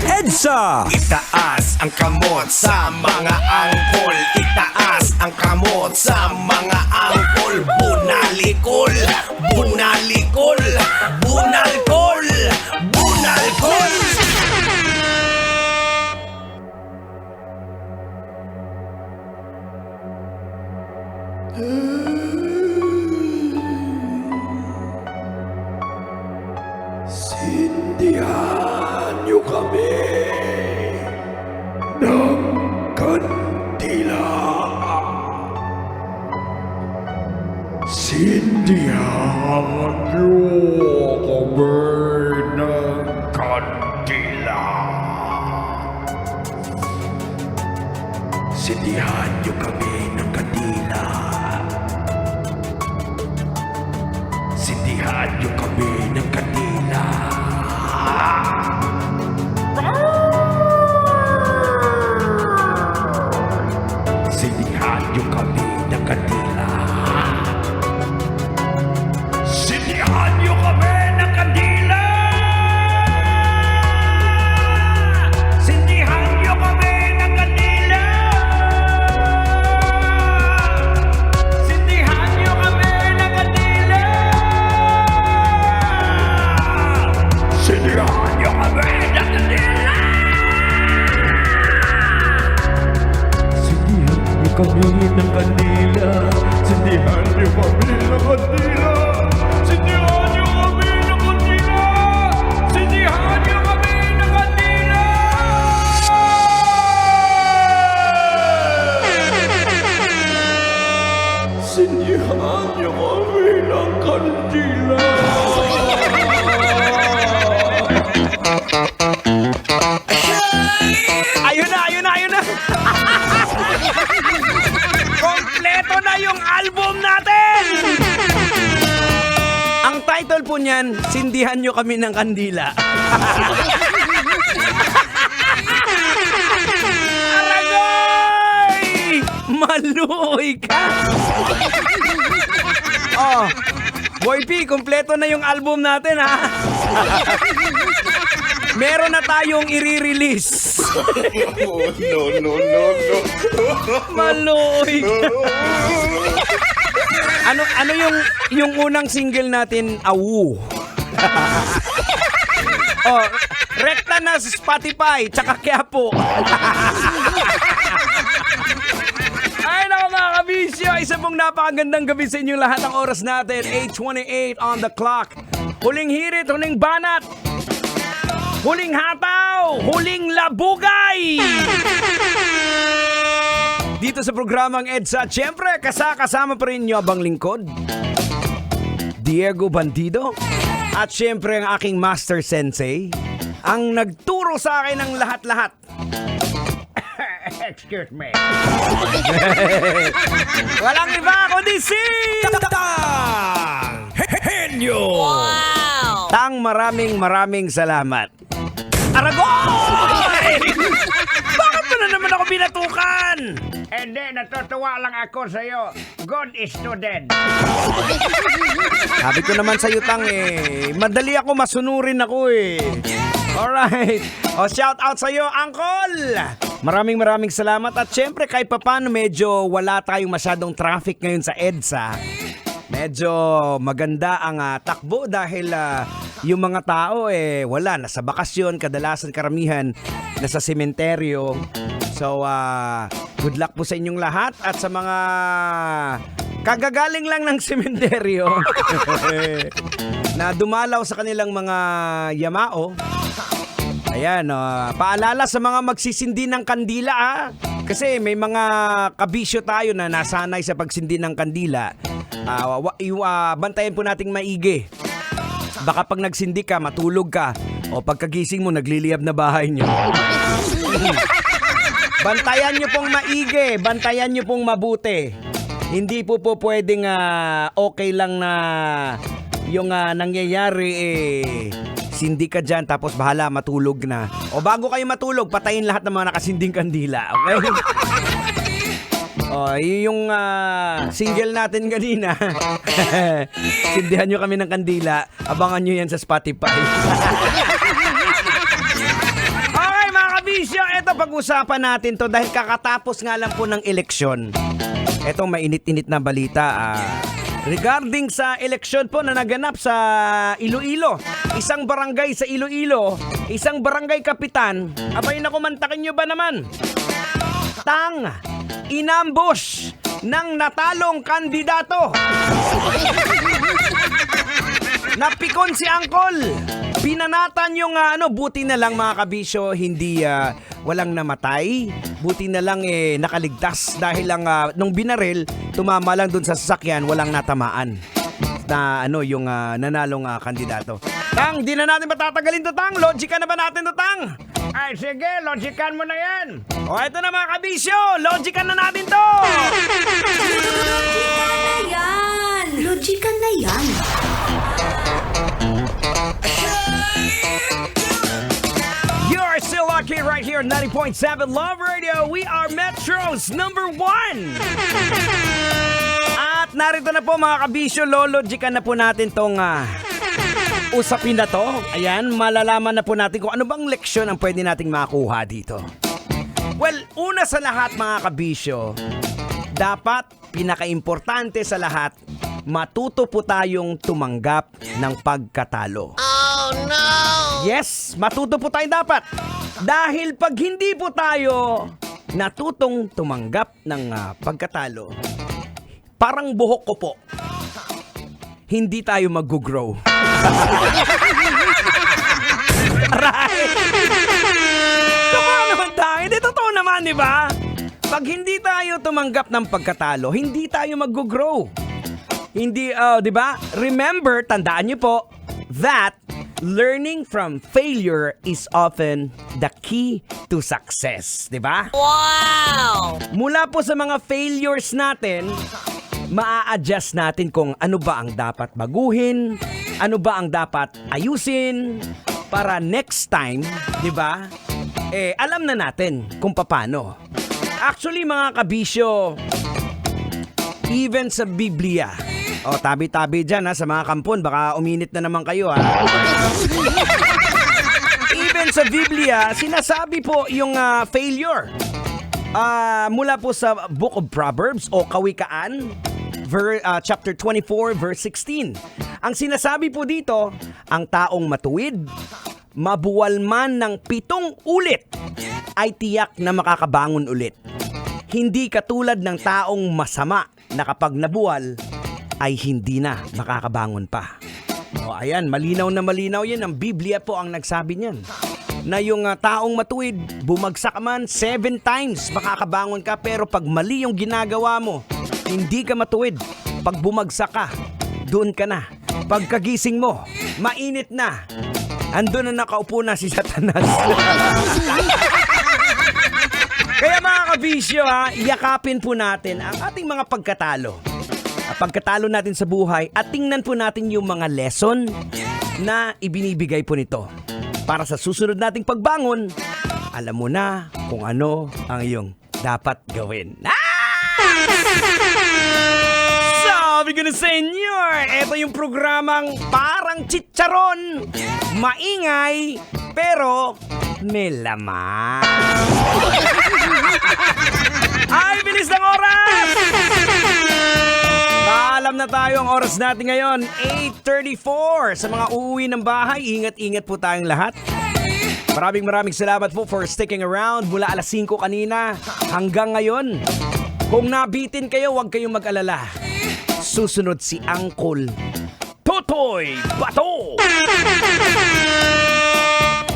EDSA! Itaas ang kamot sa mga angkol. Itaas ang kamot sa mga angkol. Bunalikol, bunalikol, bunalkol, bunalkol. Sindihan niyo kami ng kandila. Sindihan niyo kami ng kandila. Sindihan niyo kami ng kandila. Sindihan niyo kami ng kandila. Sindihan niyo kami ng kandila. Sindihan niyo kami ng kandila. Sindihan niyo kami ng kandila. Sindihan niyo kami ng kandila. Sindihan niyo kami ng kandila. Sindihan niyo kami ng kandila. Sindihan niyo kami ng kandila. Sindihan niyo kami ng kandila. Sindihan niyo kami ng kandila. Sindihan niyo kami ng kandila. Ayun na, ayun na, ayun na! Kompleto na yung album natin! Ang title po niyan, Sindihan Nyo Kami ng Kandila. Aragay! Maluoy ka! Oh, Boy P, kompleto na yung album natin, ha? Meron na tayong i-release. No. Maluoy ka. Ano yung unang single natin, Awu? Oh, rekta na sa Spotify, tsaka Quiapo. Ay nako mga kabisyo, isa pong napakagandang gabi sa inyong lahat. Ang oras natin, 8:28 on the clock. Huling hirit, huling banat. Huling hataw, huling labugay. Dito sa programang EDSA, siyempre kasama pa rin nyo abang lingkod, Diego Bandido. At siyempre ang aking master sensei, ang nagturo sa akin ng lahat-lahat. Excuse me. Walang iba kundi si Tang Henyo. Wow! Tang, maraming salamat. Aragoy! Bakit mo na naman ako binatukan? Hindi, natutuwa lang ako sa'yo. God is to dead. Sabi ko naman sa'yo, Tang, madali ako masunurin ako Alright. O, shout out sa'yo, Uncle! Maraming salamat. At syempre, kahit papano medyo wala tayong masyadong traffic ngayon sa EDSA. Medyo maganda ang takbo dahil yung mga tao wala, nasa bakasyon, kadalasan karamihan nasa sementeryo. So good luck po sa inyong lahat at sa mga kagagaling lang ng sementeryo na dumalaw sa kanilang mga yamao. Ayan, paalala sa mga magsisindi ng kandila kasi may mga kabisyo tayo na nasanay sa pagsindi ng kandila. Bantayan po nating maigi. Baka pag nagsindi ka, matulog ka, o pagkagising mo, nagliliyab na bahay niyo. Bantayan niyo pong maigi, bantayan niyo pong mabuti. Hindi po pwedeng okay lang na yung nangyayari sindi ka dyan tapos bahala matulog na. O bago kayo matulog, patayin lahat ng mga nakasinding kandila. Okay? O, yung single natin kanina. Sindihan nyo kami ng kandila. Abangan nyo yan sa Spotify. Pag-usapan natin to dahil kakatapos nga lang po ng eleksyon. Etong mainit-init na balita regarding sa eleksyon po na naganap sa Iloilo. Isang barangay sa Iloilo, isang barangay kapitan. Abay naku, mantakin nyo ba naman? Inambush ng natalong kandidato. Napikon si Angkol. Pinanatan yung buti na lang mga kabisyo, hindi walang namatay. Buti na lang nakaligtas dahil lang nung binaril, tumama lang dun sa sasakyan, walang natamaan na yung nanalong kandidato. Tang, di na natin matatagalin to, Tang. Logican na ba natin to, Tang? Ay, sige, logican mo na yan. O, ito na mga kabisyo, logican na natin to. Logican na yan. You're still lucky right here, 90.7 Love Radio. We are Metro's #1. At narito na po mga kabisyo, lologican na po natin tong usapin na to. Ayan, malalaman na po natin kung ano bang leksyon ang pwede nating makuha dito. Well, una sa lahat mga kabisyo, dapat pinaka-importante sa lahat, matuto po tayong tumanggap ng pagkatalo. Oh no! Yes, matuto po tayo dapat. Dahil pag hindi po tayo natutong tumanggap ng pagkatalo, parang buhok ko po, hindi tayo mag-grow. Right? Totoo naman tayo. Hindi totoo naman, di ba? Pag hindi tayo tumanggap ng pagkatalo, hindi tayo mag-grow. Hindi, di ba? Remember, tandaan niyo po, that learning from failure is often the key to success. Di ba? Wow! Mula po sa mga failures natin, maa-adjust natin kung ano ba ang dapat baguhin, ano ba ang dapat ayusin, para next time, di ba, alam na natin kung paano. Actually, mga kabisyo, even sa Biblia, tabi-tabi dyan sa mga kampon, baka uminit na naman kayo Even sa Biblia, sinasabi po yung failure. Mula po sa Book of Proverbs o Kawikaan, chapter 24, verse 16. Ang sinasabi po dito, ang taong matuwid, mabuwal man ng 7 ulit, ay tiyak na makakabangon ulit. Hindi katulad ng taong masama na kapag nabuwal, ay hindi na makakabangon pa. Ayan, malinaw na malinaw yan. Ang Biblia po ang nagsabi niyan. Na yung taong matuwid, bumagsak man 7 times, makakabangon ka. Pero pag mali yung ginagawa mo, hindi ka matuwid. Pag bumagsak ka, doon ka na. Pagkagising mo, mainit na. Andun na nakaupo na si Satanas. Kaya mga kabisyo yakapin po natin ang ating mga pagkatalo. Pagkatalo natin sa buhay at tingnan po natin yung mga lesson na ibinibigay po nito. Para sa susunod nating pagbangon, alam mo na kung ano ang iyong dapat gawin. Sabi ko na sa inyo, ito yung programang parang chicharon. Maingay, pero may laman. Ay, bilis ng oras! Alam na tayo ang oras natin ngayon, 8:34. Sa mga uuwi ng bahay, ingat-ingat po tayong lahat. Maraming salamat po for sticking around mula alas 5 kanina hanggang ngayon. Kung nabitin kayo, huwag kayong mag-alala. Susunod si Angkol Totoy Bato,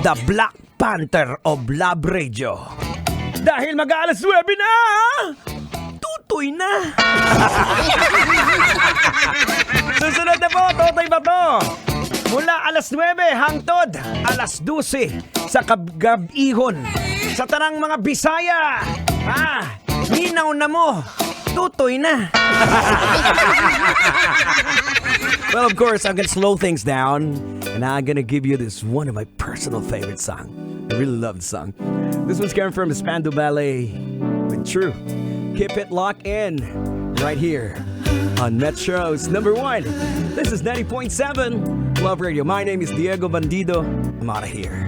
the Black Panther of Love Radio. Dahil mag-aalas 9 na, tutoy na. Susunod na po, Totoy Bato. Mula alas 9 hangtod alas 12 sa Kabgab-ihon. Sa tanang mga Bisaya, ninaw na mo, tutoy na. Well, of course, I'm gonna slow things down and I'm gonna give you this one of my personal favorite song. I really love the song. This one's coming from Espando Ballet with True. Keep it locked in right here on Metro's #1. This is 90.7 Love Radio. My name is Diego Bandido. I'm out of here.